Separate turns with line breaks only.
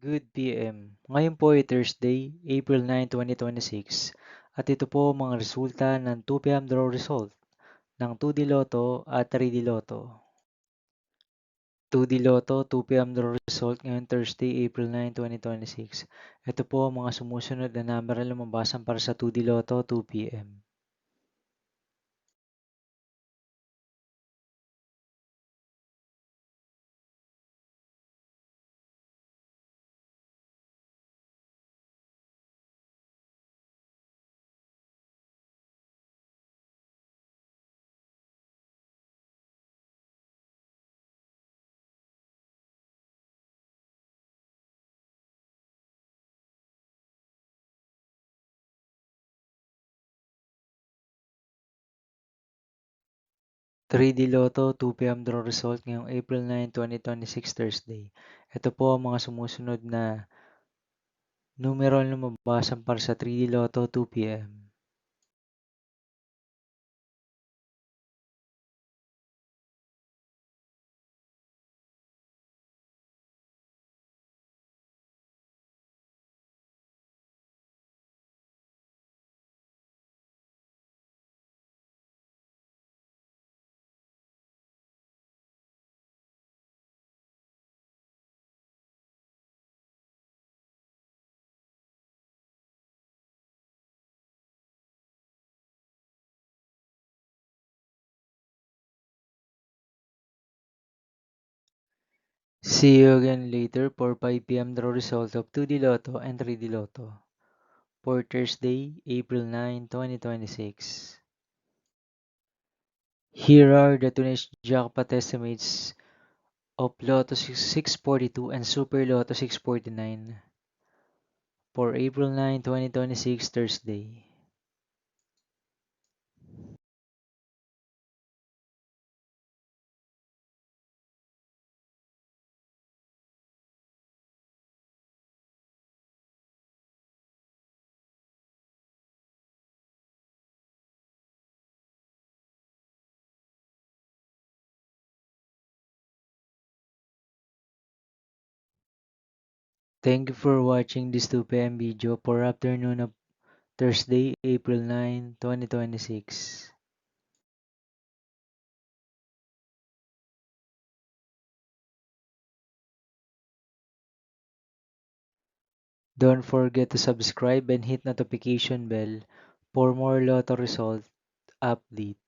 Good PM. Ngayon po ay Thursday, April 9, 2026 at ito po ang mga resulta ng 2 PM draw result ng 2D Lotto at 3D Lotto. 2D Lotto 2 PM draw result ngayong Thursday, April 9, 2026. Ito po ang mga sumusunod na number na lumabasan para sa 2D Lotto 2 PM. 3D Lotto 2 PM draw result ngayong April 9, 2026 Thursday. Ito po ang mga sumusunod na numero na lumabasan para sa 3D Lotto 2 PM. See you again later for 5 PM draw result of 2D Lotto and 3D Lotto for Thursday, April 9, 2026. Here are the today's jackpot estimates of Lotto 642 and Super Lotto 649 for April 9, 2026 Thursday. Thank you for watching this 2 PM video for afternoon of Thursday, April 9, 2026. Don't forget to subscribe and hit notification bell for more Lotto result update.